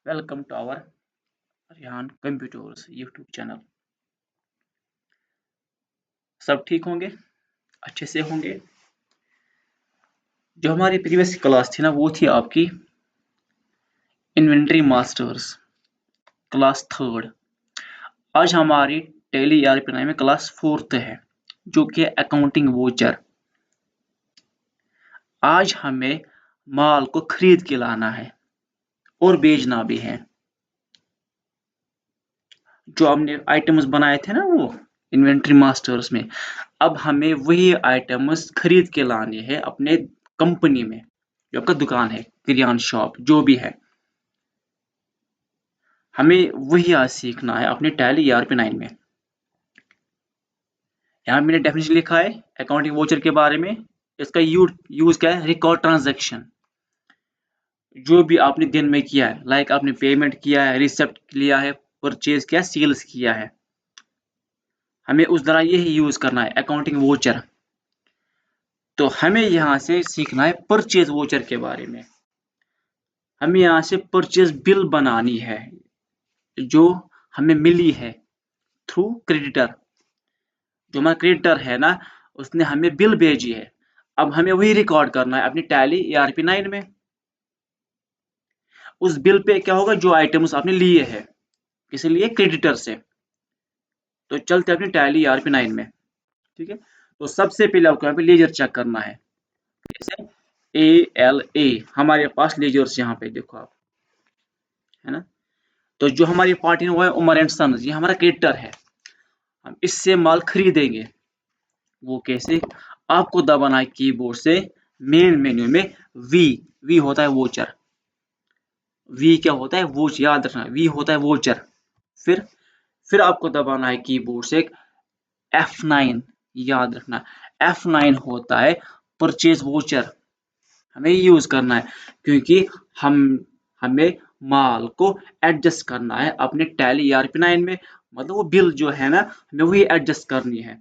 Welcome to our Rehan computers YouTube channel. सब ठीक होंगे, अच्छे से होंगे। जो हमारी प्रीवियस क्लास थी ना, वो थी आपकी इन्वेंटरी मास्टर्स, क्लास थर्ड। आज हमारी टैली ERP9 में क्लास फोर्थ है, जो कि अकाउंटिंग वोचर। आज हमें माल को खरीद के लाना है और बेचना भी है। जो हमने आइटम्स बनाए थे ना, वो इन्वेंटरी मास्टर्स में, अब हमें वही आइटम्स खरीद के लाने हैं अपने कंपनी में, जो आपका दुकान है, किरियान शॉप, जो भी है। हमें वही आज सीखना है अपने टैली ERP9 में। यहाँ मैंने डेफिनेशन लिखा है अकाउंटिंग वोचर के बारे में। इसका यूज क्या है? Record transaction. जो भी आपने दिन में किया है, लाइक आपने पेमेंट किया है, रिसिप्ट लिया है, परचेज किया, सेल्स किया है, हमें उस तरह यही यूज करना है अकाउंटिंग वोचर। तो हमें यहाँ से सीखना है परचेज वोचर के बारे में। हमें यहाँ से परचेज बिल बनानी है, जो हमें मिली है थ्रू क्रेडिटर। जो हमारा क्रेडिटर है ना, उसने हमें बिल भेजी है। अब हमें वही रिकॉर्ड करना है अपनी टैली ERP9 में। उस बिल पे क्या होगा? जो आइटम्स आपने लिए हैं, किसी लिए? क्रेडिटर से। तो चलते अपनी टैली ERP9 में। ठीक है, तो सबसे पहले आपको यहाँ पे लेजर चेक करना है। जैसे ALA, हमारे पास लेजर्स यहाँ पे देखो आप, है ना। तो जो हमारी पार्टी है वो है उमर एंड सन्स, ये हमारा क्रेडिटर है। हम इससे माल खरीदेंगे। वो कैसे? आपको दबाना है कीबोर्ड से मेन मेन्यू में वी। वी होता है वोचर। वी क्या होता है? वोच, याद रखना, वी होता है वोचर। फिर आपको दबाना है कीबोर्ड से F9, याद रखना। F9 होता है परचेज वोचर। हमें यूज करना है क्योंकि हमें माल को एडजस्ट करना है अपने टैली ERP9 में। मतलब वो बिल जो है ना, हमें वही एडजस्ट करनी है,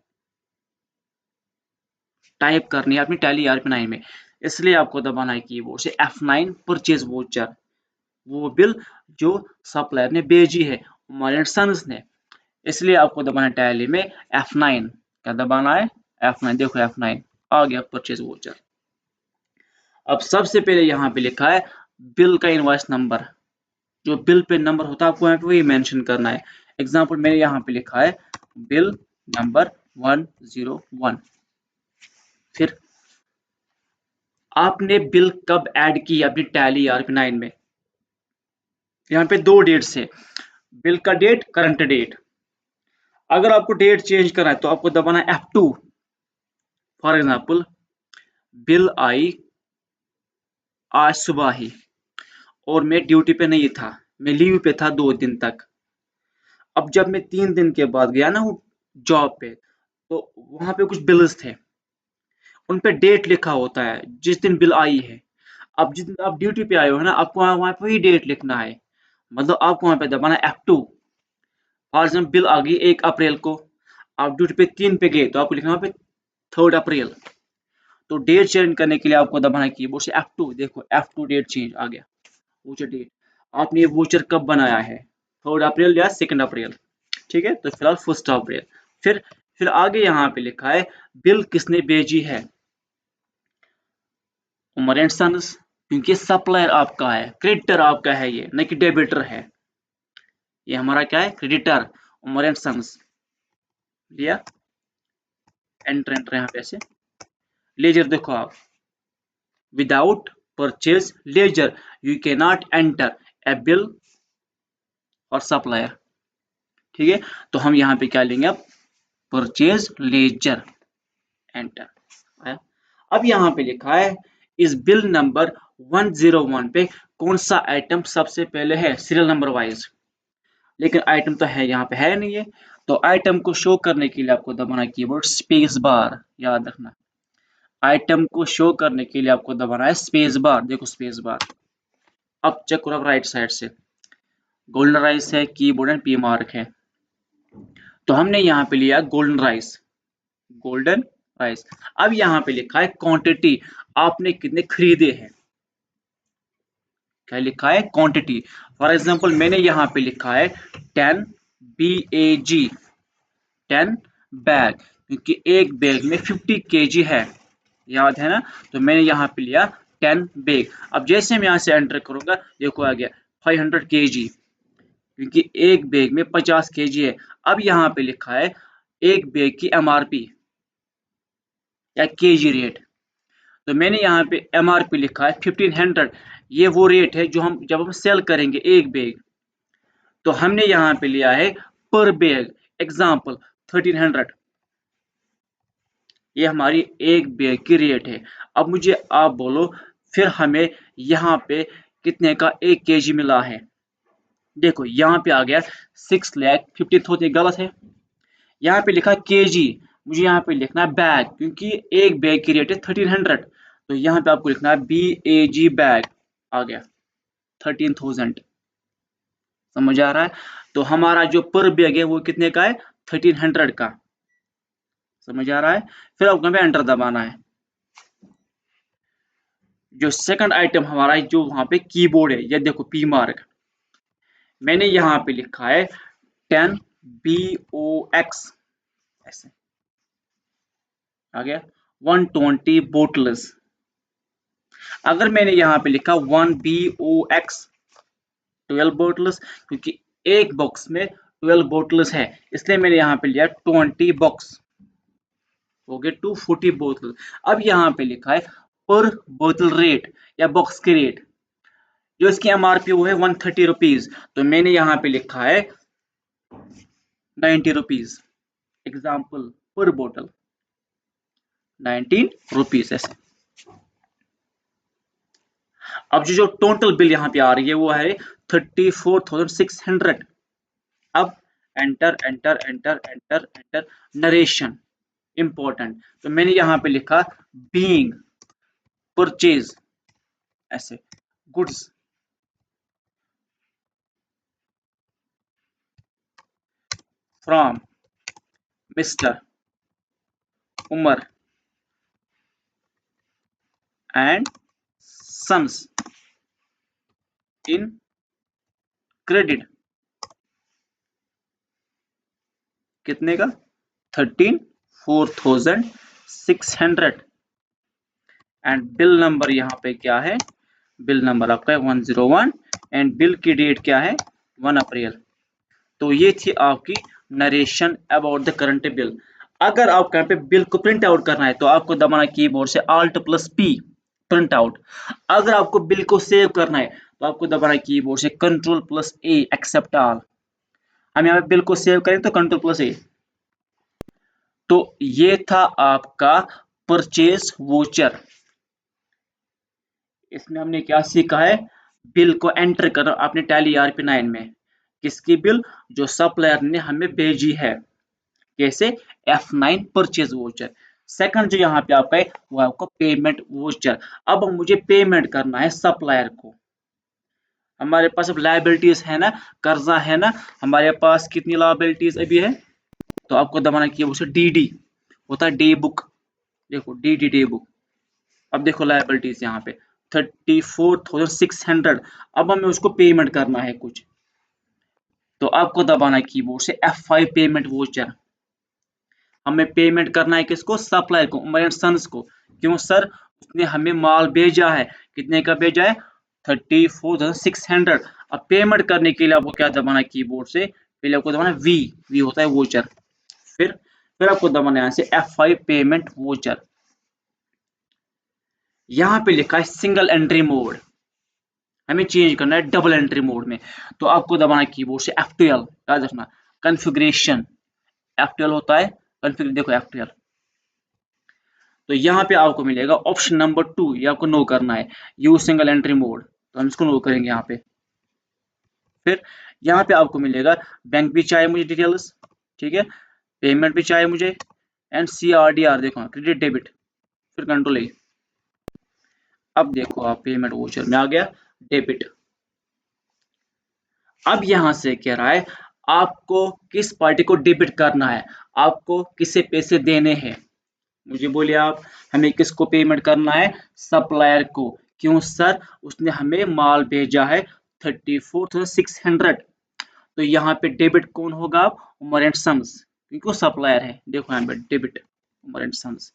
टाइप करनी है अपनी टैली ERP9 में। इसलिए आपको दबाना है कीबोर्ड से F9 परचेज वोचर, वो बिल जो सप्लायर ने भेजी है उमर एंड सन्स ने। इसलिए आपको दबाना है टैली में F9। क्या दबाना है? F9। देखो F9 आ गया परचेज वोचर। अब सबसे पहले यहाँ पे लिखा है बिल का इनवॉइस नंबर। जो बिल पे नंबर होता है आपको यहाँ पे वही मेंशन करना है। एग्जांपल मैंने यहाँ पे लिखा है बिल नंबर 101। फिर आपने बिल कब ऐड की अपनी टैली ERP9 में? यहाँ पे दो डेट्स है, बिल का डेट, करंट डेट। अगर आपको डेट चेंज करना है तो आपको दबाना है F2। फॉर एग्जाम्पल, बिल आई आज सुबह ही और मैं ड्यूटी पे नहीं था, मैं लीव पे था 2 दिन तक। अब जब मैं 3 दिन के बाद गया ना वो जॉब पे, तो वहां पे कुछ बिल्स थे, उन पे डेट लिखा होता है जिस दिन बिल आई है। अब जिस दिन आप ड्यूटी पे आए हो ना, आपको वहां पे ही डेट लिखना है। मतलब आपको वहां पे दबाना है F2। फॉर एग्जाम्पल, बिल आ गई 1 अप्रैल को, आप ड्यूटी पे 3 पे गए, तो आपको लिखना है 3 अप्रैल। तो डेट चेंज करने के लिए आपको दबाना है कीबोर्ड से F2। देखो F2, डेट चेंज आ गया। वोचर डेट, आपने ये वोचर कब बनाया है? 3 अप्रैल या 2 अप्रैल। ठीक है, तो फिलहाल 1 अप्रैल। फिर फिर आगे यहाँ पे लिखा है बिल किसने भेजी है? उमर एंड सन्स, क्योंकि सप्लायर आपका है, क्रेडिटर आपका है ये, न कि डेबिटर है। ये हमारा क्या है? Creditor, Umar and sons. लिया, एंटर एंटर यहाँ पे ऐसे। लेजर देखो आप, without purchase ledger you can not enter a bill और सप्लायर। ठीक है, तो हम यहाँ पे क्या लेंगे अब? परचेज लेजर, एंटर आया। अब यहाँ पे लिखा है इस बिल नंबर 101 पे कौन सा आइटम सबसे पहले है सीरियल नंबर वाइज। लेकिन आइटम तो है यहाँ पे, है नहीं है। तो आइटम को शो करने के लिए आपको दबाना कीबोर्ड स्पेस बार, याद रखना। आइटम को शो करने के लिए आपको दबाना है स्पेस बार। देखो स्पेस बार। अब चेक करो राइट साइड से, गोल्डन राइस है, कीबोर्ड एंड पी मार्क है। तो हमने यहाँ पे लिया गोल्डन राइस, गोल्डन राइस। अब यहाँ पे लिखा है क्वांटिटी, आपने कितने खरीदे हैं। क्या लिखा है, क्वांटिटी। फॉर एग्जांपल मैंने यहाँ पे लिखा है 10 BAG, 10 बैग, क्योंकि एक बैग में 50 kg है, याद है ना। तो मैंने यहाँ पे लिया 10 बैग। अब जैसे मैं यहाँ से एंटर करूंगा, देखो आ गया 500 kg, क्योंकि एक बैग में 50 kg है। अब यहाँ पे लिखा है एक बैग की MRP या kg रेट। तो मैंने यहाँ पे MRP लिखा है 1500। ये वो रेट है जो हम जब हम सेल करेंगे एक बैग, तो हमने यहाँ पे लिया है पर बैग, एग्जाम्पल 1300। ये हमारी एक बैग की रेट है। अब मुझे आप बोलो फिर हमें यहाँ पे कितने का 1 kg मिला है। देखो यहाँ पे आ गया 6,50,000, गलत है। यहाँ पे लिखा kg, मुझे यहाँ पे लिखना है बैग, क्योंकि एक बैग की रेट है 1300। तो यहाँ पे आपको लिखना है BAG बैग, आ गया 13,000। समझ आ रहा है। तो हमारा जो पर बैग है वो कितने का है, 1300 का। समझ आ रहा है। फिर आपको यहाँ पे एंटर दबाना है। जो सेकंड आइटम हमारा जो वहां पे कीबोर्ड है, ये देखो P मार्क, मैंने यहाँ पे लिखा है 10 BOX, ऐसे आ गया 120 बोटल्स। अगर मैंने यहाँ पे लिखा 1 BOX 12 बोटल्स, क्योंकि एक बॉक्स में 12 बोटल्स है, इसलिए मैंने यहाँ पे लिया 20 बॉक्स, हो गए 240 बोतल। अब यहाँ पे लिखा है पर बोतल रेट या बॉक्स की रेट, जो इसकी MRP वो है 130 रुपीज। तो मैंने यहाँ पे लिखा है 90 रुपीज, एग्जाम्पल पर बोतल 19 रुपीज ऐसे। अब जो टोटल बिल यहाँ पे आ रही है वो है 34,600। अब enter enter enter enter enter, narration important. तो मैंने यहाँ पे लिखा बीइंग परचेज, ऐसे goods from mister Umar and sons in credit, कितने का, 34,600। एंड बिल नंबर यहाँ पे क्या है, बिल नंबर आपका है 101, एंड बिल की डेट क्या है, 1 अप्रैल। तो ये थी आपकी narration about the current bill. अगर आपको यहाँ पे बिल को प्रिंट आउट करना है तो आपको दबाना कीबोर्ड से Alt+P, प्रिंट आउट। अगर आपको बिल को सेव करना है तो आपको दबाना कीबोर्ड से Ctrl+A, एक्सेप्ट ऑल। हम यहाँ पे बिल को सेव करें तो Ctrl+A। तो ये था आपका परचेज वोचर। इसमें हमने क्या सीखा है, बिल को एंटर करना अपने टैली ERP9 में। किसकी बिल, जो सप्लायर ने हमें भेजी है, कैसे, F9 परचेज वोचर। सेकंड जो यहाँ पे आपका है वो आपका पेमेंट वोचर। अब मुझे पेमेंट करना है सप्लायर को। हमारे पास अब लायबिलिटीज है ना, कर्जा है ना, हमारे पास कितनी लायबिलिटीज अभी है, तो आपको दबाना किया उसे DD, होता है डे बुक। देखो DD डे बुक। अब देखो लायबिलिटीज यहाँ पे 34,600। अब हमें उसको पेमेंट करना है कुछ, तो आपको दबाना है कीबोर्ड से F5 पेमेंट वोचर। हमें पेमेंट करना है किसको, सप्लायर को, उमर एंड सन्स को। क्यों सर, उसने हमें माल भेजा है, कितने का भेजा है, 34,600। अब पेमेंट करने के लिए आपको क्या दबाना है कीबोर्ड से, पहले आपको दबाना वी, वी होता है वोचर। फिर आपको दबाना है यहाँ से F5 पेमेंट वोचर। यहाँ पे लिखा है सिंगल एंट्री मोड, हमें चेंज करना है डबल एंट्री मोड में। तो आपको दबाना है कीबोर्ड से F12, याद रखना कॉन्फ़िगरेशन, F12 होता है कॉन्फ़िगर, देखो F12। तो यहाँ पे आपको मिलेगा ऑप्शन नंबर 2, ये आपको नो करना है, यूज सिंगल एंट्री मोड। तो हम इसको नो करेंगे यहाँ पे। फिर यहाँ पे आपको मिलेगा बैंक भी चाहिए मुझे डिटेल्स, ठीक है, पेमेंट भी चाहिए मुझे, एंड CRDR देखो क्रेडिट डेबिट, फिर Ctrl+A। अब देखो आप पेमेंट वोचर में आ गया डेबिट। अब यहां से कह रहा है आपको किस पार्टी को डेबिट करना है, आपको किसे पैसे देने हैं। मुझे बोलिए आप, हमें किसको पेमेंट करना है, सप्लायर को। क्यों सर? उसने हमें माल भेजा है 34,600। तो यहाँ पे डेबिट कौन होगा? उमर एंड सन्स, क्योंकि वो सप्लायर है। देखो यहाँ पे डेबिट उमर एंड सन्स।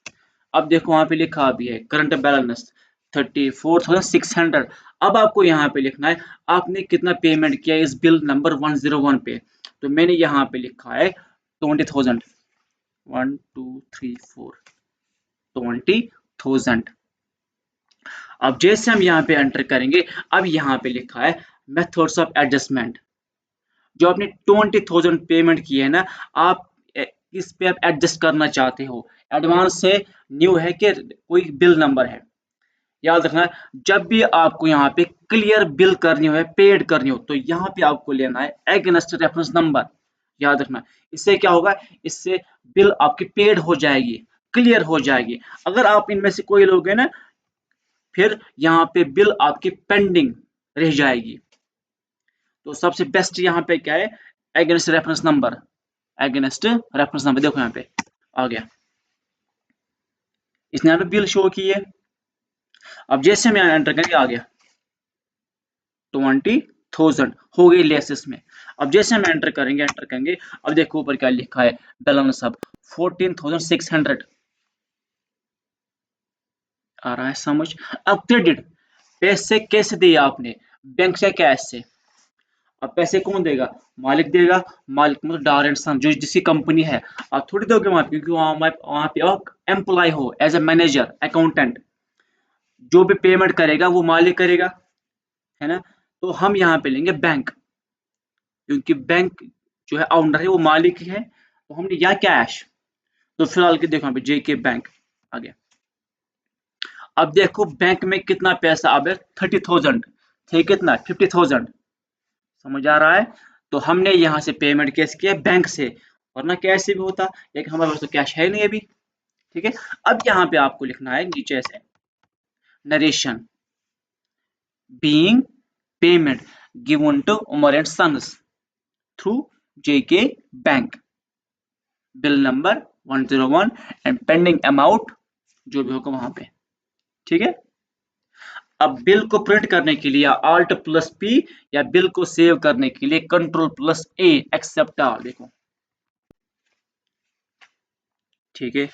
अब देखो वहां पे लिखा भी है करंट बैलेंस 34,600। अब आपको यहाँ पे लिखना है आपने कितना पेमेंट किया इस बिल नंबर 101 पे। तो मैंने यहाँ पे लिखा है 20,000। 1 2 3 4 20,000। अब जैसे हम यहाँ पे एंटर करेंगे, अब यहाँ पे लिखा है मेथड्स ऑफ एडजस्टमेंट। जो आपने 20,000 पेमेंट की है ना, आप किस पे आप एडजस्ट करना चाहते हो? एडवांस है, न्यू है, कि कोई बिल नंबर है? याद रखना, जब भी आपको यहाँ पे क्लियर बिल करनी हो, पेड करनी हो, तो यहाँ पे आपको लेना है एगेंस्ट रेफरेंस नंबर। याद रखना, इससे क्या होगा? इससे बिल आपकी पेड हो जाएगी, क्लियर हो जाएगी। अगर आप इनमें से कोई लोगे ना, फिर यहाँ पे बिल आपकी पेंडिंग रह जाएगी। तो सबसे बेस्ट यहाँ पे क्या है? Against reference number. Against reference number, देखो यहाँ पे आ गया, इसने यहाँ पे बिल शो की है। अब जैसे हम यहाँ एंटर करेंगे, आ गया 20,000 हो गई लेस इसमें। अब जैसे हम एंटर करेंगे, अब देखो ऊपर क्या लिखा है, बैलेंस अब 14,600 आ रहा है समझ? अब क्रेडिट, पैसे कैसे दिए आपने? बैंक से, कैश से। अब पैसे कौन देगा? मालिक देगा। मालिक मतलब डार एंड सन, जो जिसकी कंपनी है। आप थोड़ी दोगे वहां पे, क्योंकि वहां पे आप एम्प्लॉय हो, एज ए मैनेजर, अकाउंटेंट। जो भी पेमेंट करेगा वो मालिक करेगा, है ना? तो हम यहाँ पे लेंगे बैंक, क्योंकि बैंक जो है ओनर है, वो मालिक ही है। तो हमने या कैश। तो फिलहाल के देखो यहाँ पे जेके बैंक आ गया। अब देखो बैंक में कितना पैसा अब है, 30,000 थे, कितना 50,000। समझ आ रहा है? तो हमने यहाँ से पेमेंट कैसे किया? बैंक से, वरना कैश से भी होता, लेकिन हमारे पास तो कैश है नहीं अभी। ठीक है, अब यहाँ पे आपको लिखना है नीचे से narration being payment given to Umar and sons through JK bank, bill number 101 and pending amount जो भी होगा वहां पे। ठीक है, अब बिल को प्रिंट करने के लिए Alt प्लस P, या बिल को सेव करने के लिए control plus A, accept all. देखो ठीक है,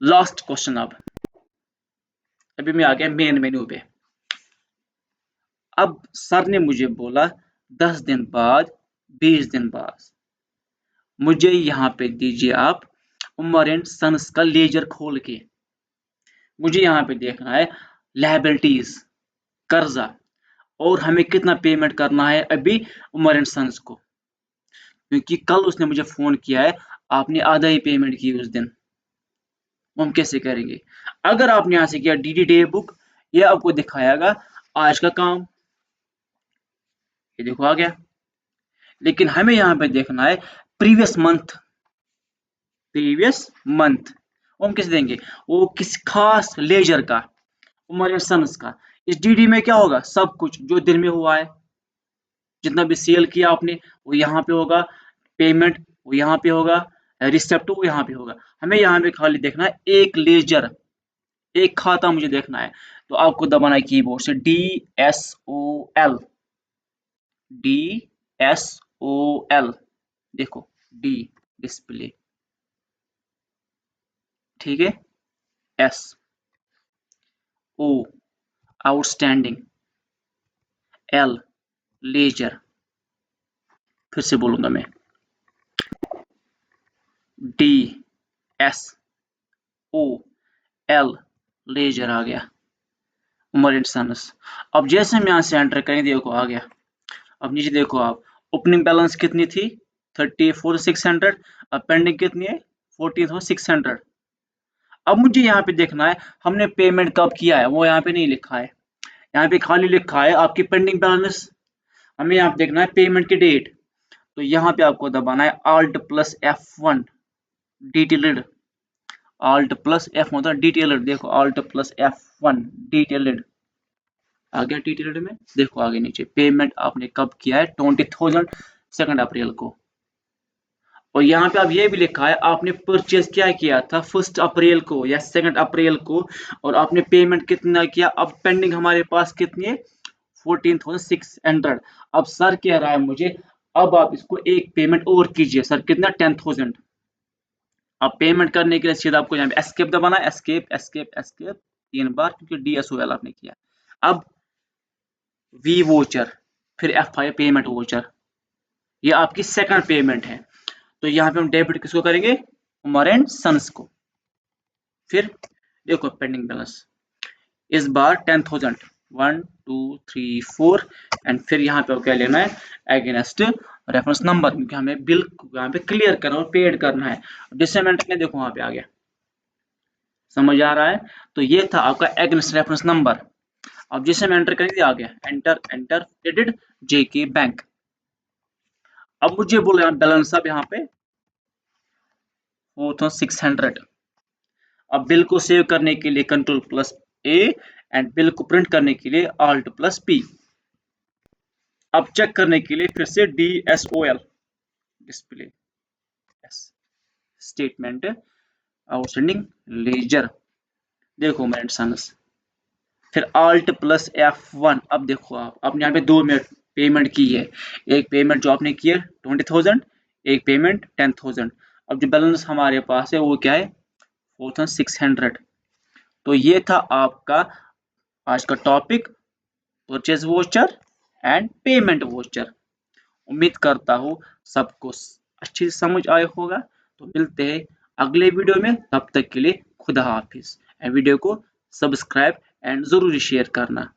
लास्ट क्वेश्चन। अब अभी मैं आ गया मेन मेन्यू पे। अब सर ने मुझे बोला 10 दिन बाद, 20 दिन बाद मुझे यहाँ पे दीजिए आप उमर एंड सन्स का लेजर खोल के। मुझे यहाँ पे देखना है लायबिलिटीज, कर्जा, और हमें कितना पेमेंट करना है अभी उमर एंड सन्स को, क्योंकि कल उसने मुझे फोन किया है, आपने आधा ही पेमेंट की उस दिन। हम कैसे करेंगे? अगर आपने यहाँ से किया डीडी डे बुक, ये आपको दिखाएगा आज का काम, ये देखो आ गया। लेकिन हमें यहाँ पे देखना है प्रीवियस मंथ। प्रीवियस मंथ हम किस देंगे? वो किस खास लेजर का, उमर एंड सन्स का। इस डीडी में क्या होगा? सब कुछ जो दिन में हुआ है, जितना भी सेल किया आपने वो यहाँ पे होगा, पेमेंट वो यहाँ पे होगा, रिसेप्ट वो यहाँ पे होगा। हमें यहाँ पे खाली देखना है एक लेजर, एक खाता मुझे देखना है। तो आपको दबाना है कीबोर्ड से DSOL, DSOL, देखो डी डिस्प्ले, ठीक है, S O outstanding, L ledger, फिर से बोलूंगा मैं, D S O L ledger आ गया, उमर एंड सन्स। अब जैसे हम यहाँ से एंटर करेंगे, देखो आ गया। अब नीचे देखो आप, ओपनिंग बैलेंस कितनी थी? 34,600। अब पेंडिंग कितनी है? 14,600। अब मुझे यहाँ पे देखना है हमने पेमेंट कब किया है, वो यहाँ पे नहीं लिखा है। यहाँ पे खाली लिखा है आपकी पेंडिंग बैलेंस। हमें यहाँ पे देखना है पेमेंट की डेट। तो यहाँ पे आपको दबाना है Alt plus F1, detailed. Alt plus F मतलब डिटेल्ड, देखो Alt प्लस F1 डिटेल्ड आ गया। डिटेल्ड में देखो आगे नीचे पेमेंट आपने कब किया है, 20,000 2 अप्रैल को। और यहाँ पे अब ये भी लिखा है आपने परचेज क्या किया था 1 अप्रैल को या 2 अप्रैल को, और आपने पेमेंट कितना किया। अब पेंडिंग हमारे पास कितनी है 14,600। अब सर कह रहा है मुझे अब आप इसको एक पेमेंट और कीजिए। सर कितना 10,000। अब पेमेंट करने के लिए सीधा आपको यहाँ पे एस्केप दबाना, एस्केप एस्केप एस्केप 3 बार, क्योंकि DSOL आपने किया। अब वी वोचर, फिर F5 पेमेंट वोचर, ये आपकी सेकंड पेमेंट है। तो यहाँ पे हम डेबिट किसको करेंगे, उमर एंड सन्स को। फिर देखो पेंडिंग बैलेंस इस बार 10,000, 1 2 3 4, एंड फिर यहाँ पे क्या लेना है अगेंस्ट रेफरेंस नंबर, क्योंकि हमें बिल यहाँ पे क्लियर करना और पेड करना है। डिसमेंट में देखो वहां पे आ गया, समझ आ रहा है। तो ये था आपका अगेंस्ट रेफरेंस नंबर। अब जिसे हम एंटर करेंगे आ गया enter enter credit JK bank. अब मुझे बोल रहे हैं बैलेंस अब यहाँ पे 4,600। अब बिल को सेव करने के लिए Ctrl+A, एंड बिल को प्रिंट करने के लिए Alt+P। अब चेक करने के लिए फिर से DSOL, display statement outstanding ledger, देखो मेरे सन्स, फिर Alt+F1। अब देखो आपने यहाँ पे 2 पेमेंट की है, एक पेमेंट जो आपने की है 20,000, एक पेमेंट 10,000। अब जो बैलेंस हमारे पास है वो क्या है 4,600। तो ये था आपका आज का topic, purchase voucher and payment voucher. उम्मीद करता हूँ सबको अच्छी से समझ आया होगा। तो मिलते हैं अगले वीडियो में, तब तक के लिए खुदा हाफिज। वीडियो को सब्सक्राइब एंड ज़रूरी शेयर करना।